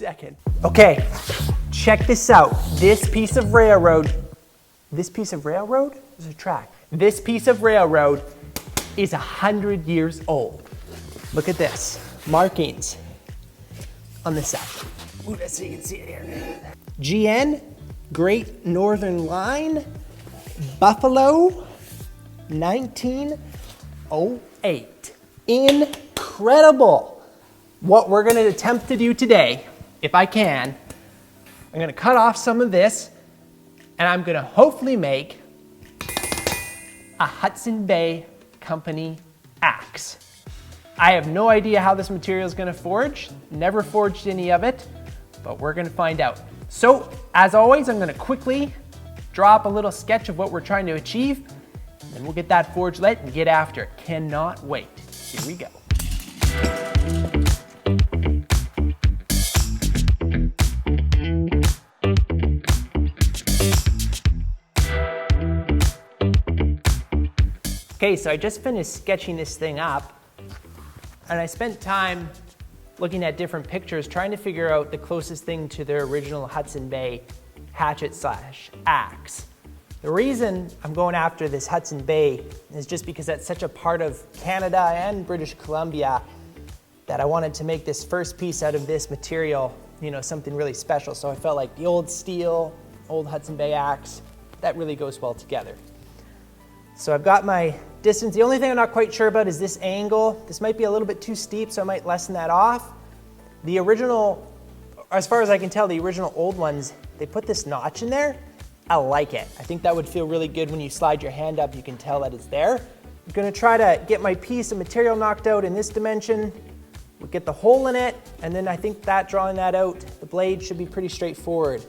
second. Okay, check this out. This piece of railroad is a track. This piece of railroad is 100 years old. Look at this, markings on the side. Ooh, let's see, you can see it here. GN, Great Northern Line, Buffalo, 1908. Incredible. What we're gonna attempt to do today, if I can, I'm gonna cut off some of this and I'm gonna hopefully make a Hudson Bay Company axe. I have no idea how this material is gonna forge, never forged any of it, but we're gonna find out. So, as always, I'm gonna quickly draw up a little sketch of what we're trying to achieve, and then we'll get that forge lit and get after it. Cannot wait. Here we go. Okay, so I just finished sketching this thing up, and I spent time looking at different pictures, trying to figure out the closest thing to their original Hudson Bay hatchet / axe. The reason I'm going after this Hudson Bay is just because that's such a part of Canada and British Columbia that I wanted to make this first piece out of this material, you know, something really special. So I felt like the old steel, old Hudson Bay axe, that really goes well together. So I've got my distance. The only thing I'm not quite sure about is this angle. This might be a little bit too steep, so I might lessen that off. The original, as far as I can tell, the original old ones, they put this notch in there. I like it. I think that would feel really good when you slide your hand up, you can tell that it's there. I'm gonna try to get my piece of material knocked out in this dimension. We'll get the hole in it, and then I think that drawing that out, the blade should be pretty straightforward.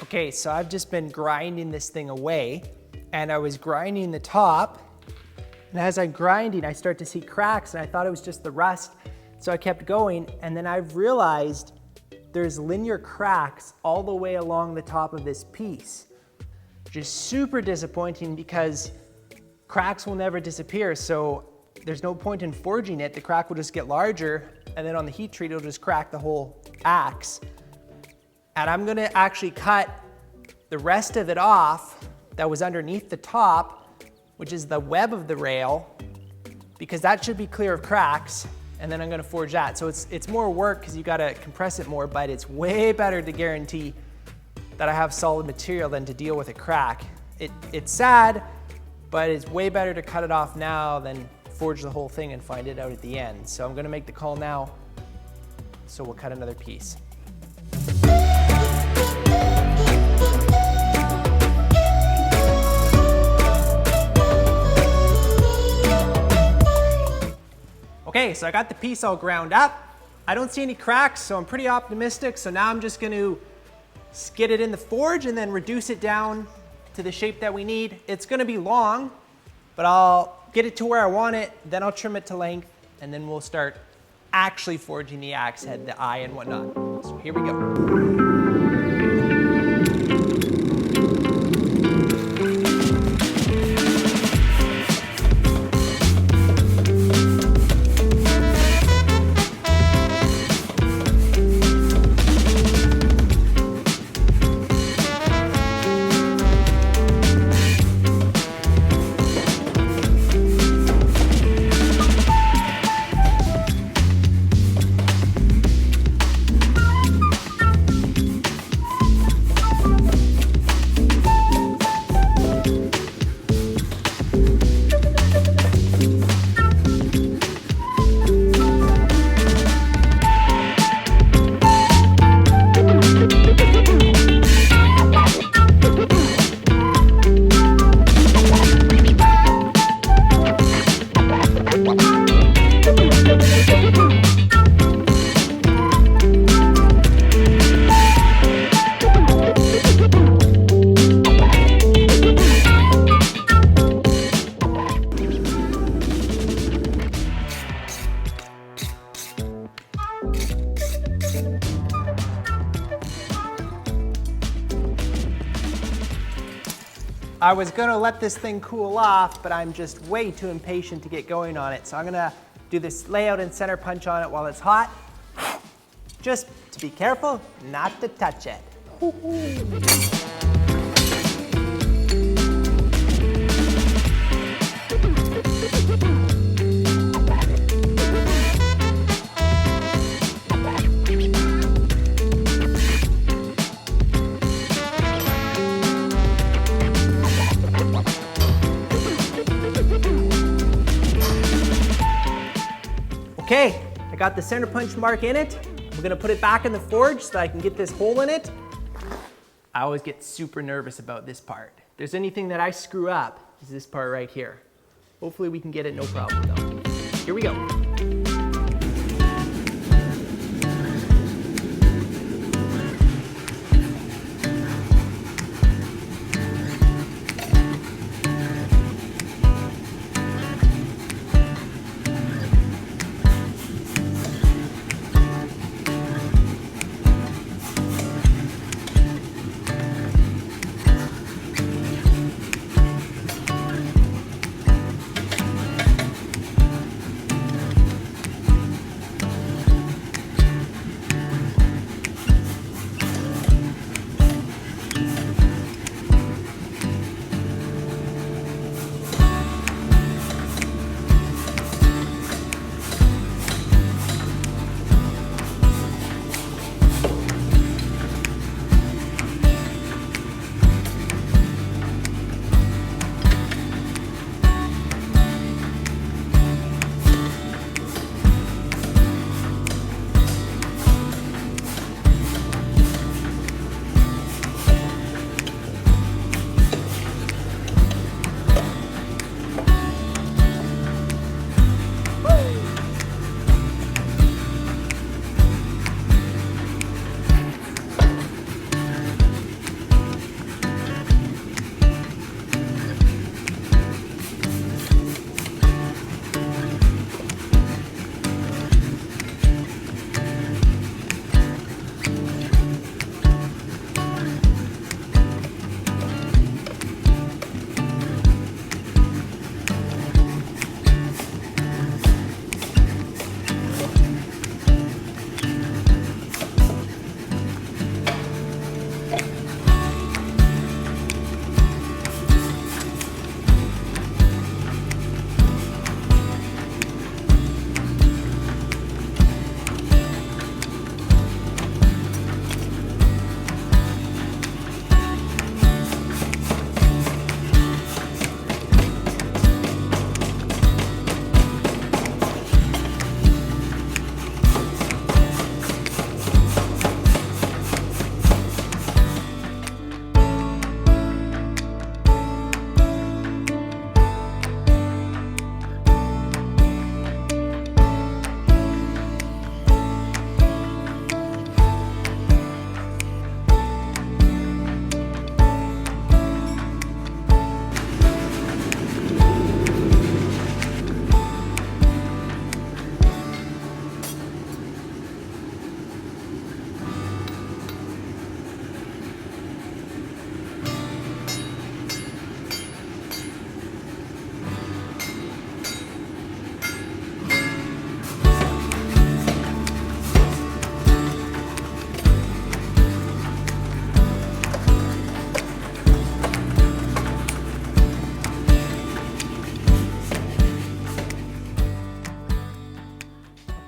Okay, so I've just been grinding this thing away, and I was grinding the top, and as I'm grinding, I start to see cracks, and I thought it was just the rust, so I kept going, and then I've realized there's linear cracks all the way along the top of this piece, which is super disappointing because cracks will never disappear, so there's no point in forging it. The crack will just get larger, and then on the heat treat, it'll just crack the whole axe. And I'm gonna actually cut the rest of it off that was underneath the top, which is the web of the rail, because that should be clear of cracks, and then I'm gonna forge that. So it's more work because you gotta compress it more, but it's way better to guarantee that I have solid material than to deal with a crack. It's sad, but it's way better to cut it off now than forge the whole thing and find it out at the end. So I'm gonna make the call now, so we'll cut another piece. Okay, so I got the piece all ground up. I don't see any cracks, so I'm pretty optimistic. So now I'm just gonna skid it in the forge and then reduce it down to the shape that we need. It's gonna be long, but I'll get it to where I want it, then I'll trim it to length, and then we'll start actually forging the axe head, the eye and whatnot. So here we go. I was gonna let this thing cool off, but I'm just way too impatient to get going on it. So I'm gonna do this layout and center punch on it while it's hot. Just to be careful not to touch it. Okay, I got the center punch mark in it. I'm gonna put it back in the forge so that I can get this hole in it. I always get super nervous about this part. If there's anything that I screw up, it's this part right here. Hopefully we can get it no problem though. Here we go.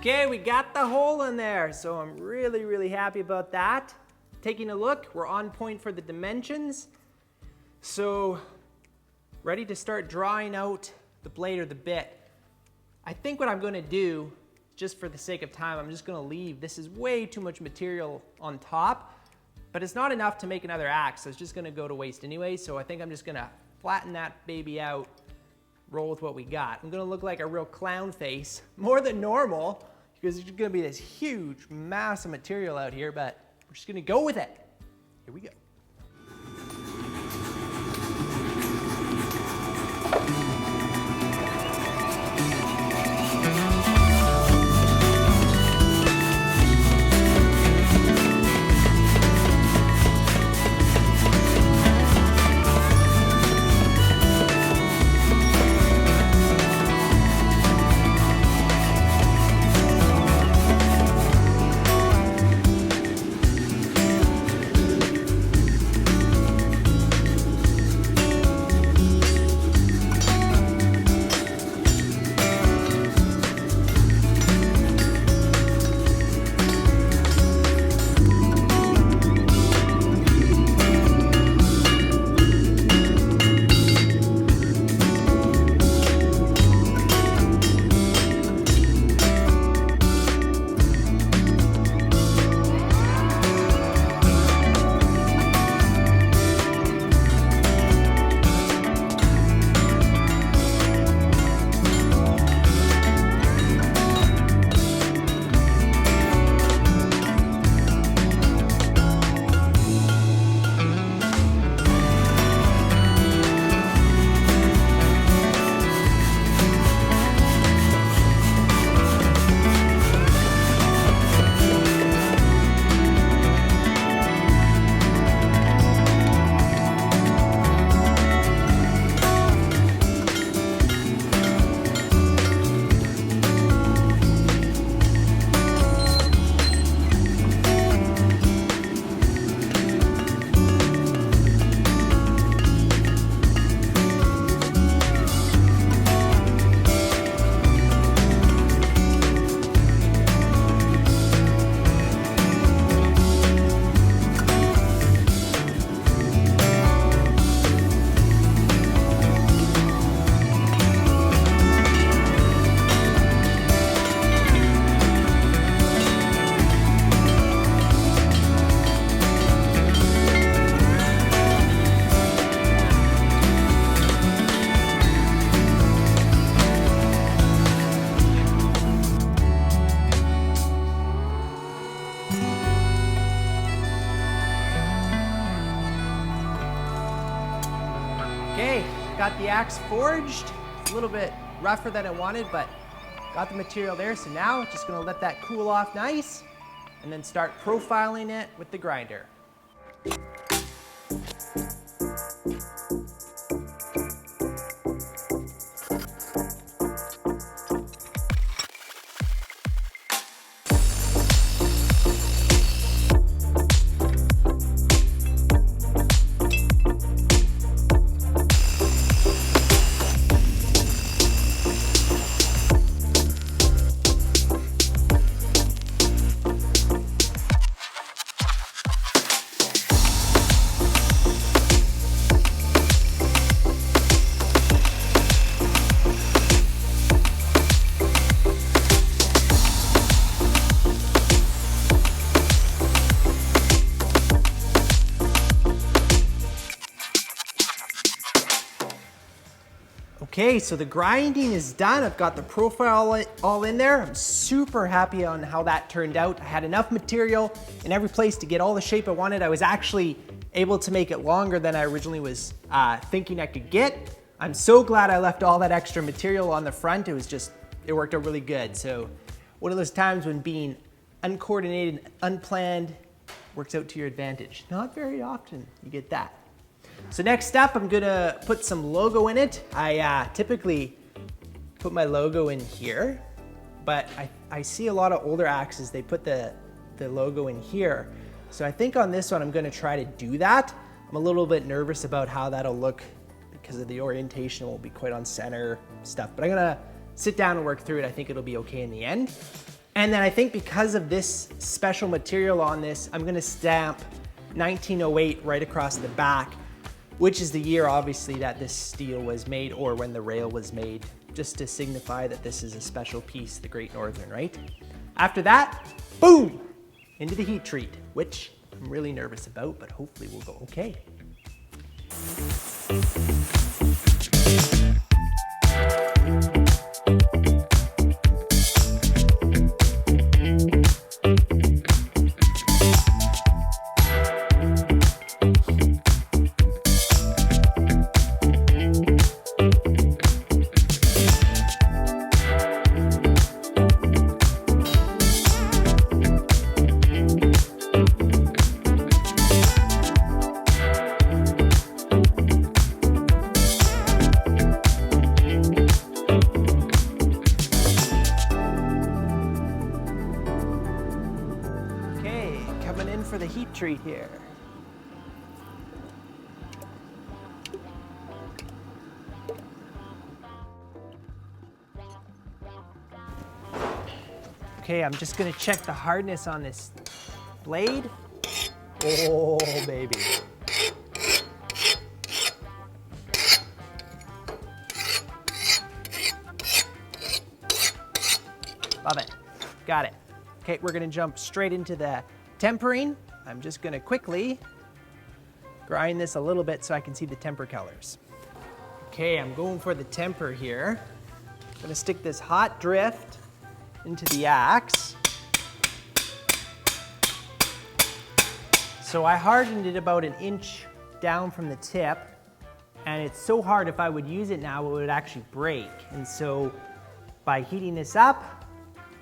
Okay, we got the hole in there, so I'm really happy about that. Taking a look, we're on point for the dimensions. So, ready to start drawing out the blade or the bit. I think what I'm gonna do, just for the sake of time, I'm just gonna leave. This is way too much material on top, but it's not enough to make another axe, so it's just gonna go to waste anyway. So I think I'm just gonna flatten that baby out, roll with what we got. I'm gonna look like a real clown face, more than normal, because there's gonna be this huge mass of material out here, but we're just gonna go with it. Here we go. got the axe forged. It's a little bit rougher than I wanted, but got the material there. So now just gonna let that cool off nice and then start profiling it with the grinder. Okay, so the grinding is done. I've got the profile all in there. I'm super happy on how that turned out. I had enough material in every place to get all the shape I wanted. I was actually able to make it longer than I originally was thinking I could get. I'm so glad I left all that extra material on the front. It worked out really good. So one of those times when being uncoordinated, unplanned works out to your advantage. Not very often you get that. So next up, I'm gonna put some logo in it. I typically put my logo in here, but I see a lot of older axes, they put the logo in here. So I think on this one, I'm gonna try to do that. I'm a little bit nervous about how that'll look because of the orientation, it won't be quite on center stuff, but I'm gonna sit down and work through it. I think it'll be okay in the end. And then I think because of this special material on this, I'm gonna stamp 1908 right across the back, which is the year obviously that this steel was made or when the rail was made, just to signify that this is a special piece, the Great Northern, right? After that, boom, into the heat treat, which I'm really nervous about, but hopefully we'll go okay. Coming in for the heat treat here. Okay, I'm just gonna check the hardness on this blade. Oh, baby. Love it, got it. Okay, we're gonna jump straight into the tempering. I'm just gonna quickly grind this a little bit so I can see the temper colors. Okay, I'm going for the temper here. I'm gonna stick this hot drift into the axe. So I hardened it about 1 inch down from the tip, and it's so hard if I would use it now, it would actually break. And so by heating this up,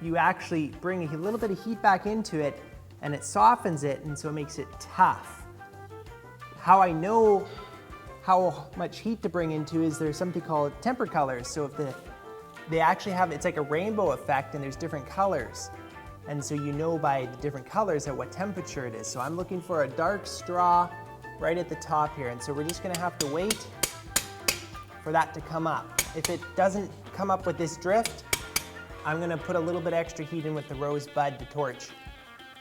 you actually bring a little bit of heat back into it and it softens it, and so it makes it tough. How I know how much heat to bring into is there's something called temper colors. So if they actually have, it's like a rainbow effect and there's different colors. And so you know by the different colors at what temperature it is. So I'm looking for a dark straw right at the top here. And so we're just gonna have to wait for that to come up. If it doesn't come up with this drift, I'm gonna put a little bit extra heat in with the rosebud to torch,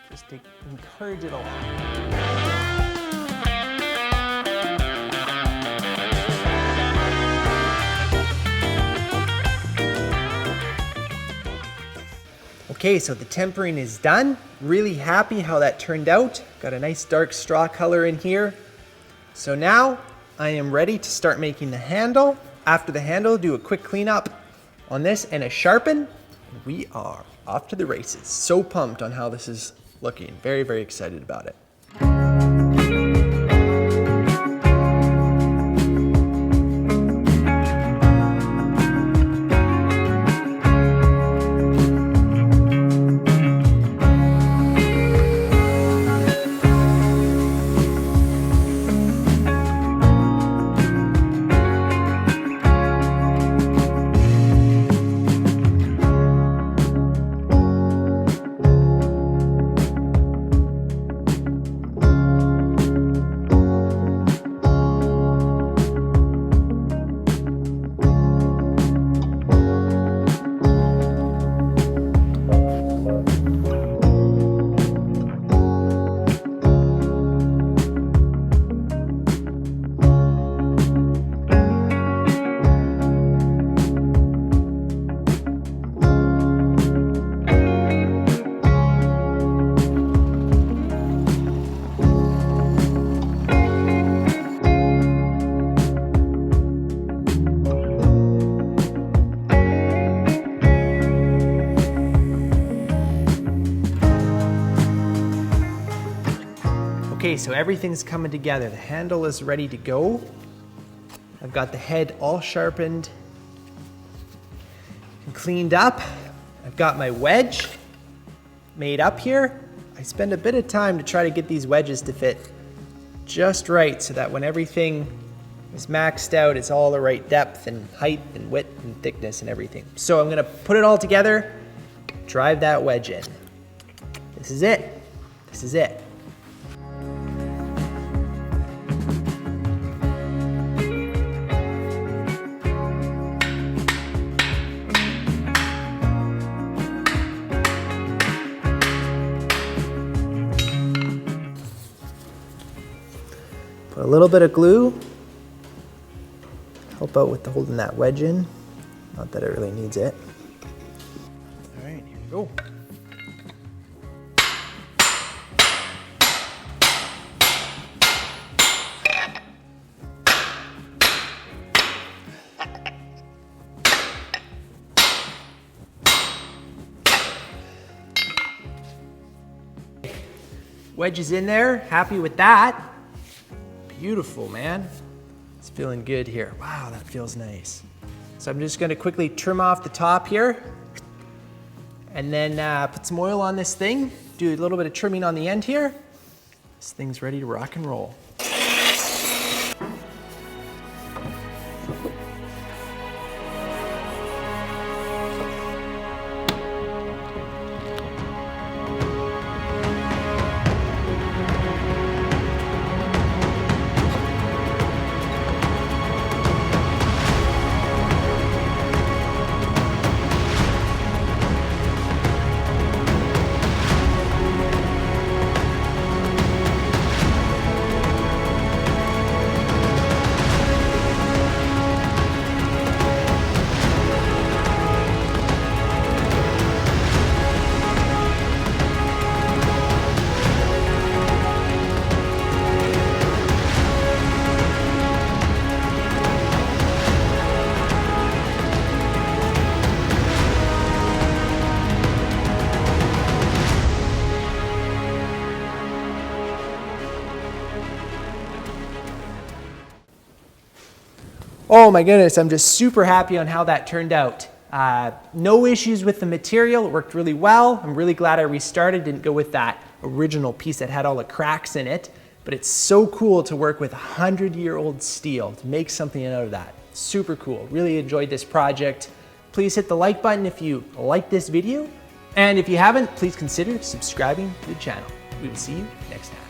just to encourage it along. Okay, so the tempering is done. Really happy how that turned out. Got a nice dark straw color in here. So now I am ready to start making the handle. After the handle, do a quick cleanup on this and a sharpen. We are off to the races. So pumped on how this is looking. Very, very excited about it. Okay, so everything's coming together. The handle is ready to go. I've got the head all sharpened and cleaned up. I've got my wedge made up here. I spend a bit of time to try to get these wedges to fit just right so that when everything is maxed out, it's all the right depth and height and width and thickness and everything. So I'm gonna put it all together, drive that wedge in. This is it. This is it. Put a little bit of glue, help out with holding that wedge in. Not that it really needs it. All right, here we go. Wedge is in there, happy with that. Beautiful, man. It's feeling good here. Wow, that feels nice. So I'm just gonna quickly trim off the top here and then put some oil on this thing, do a little bit of trimming on the end here. This thing's ready to rock and roll. Oh my goodness, I'm just super happy on how that turned out. No issues with the material, it worked really well. I'm really glad I restarted, didn't go with that original piece that had all the cracks in it, but it's so cool to work with 100-year-old steel, to make something out of that. Super cool, really enjoyed this project. Please hit the like button if you like this video, and if you haven't, please consider subscribing to the channel. We will see you next time.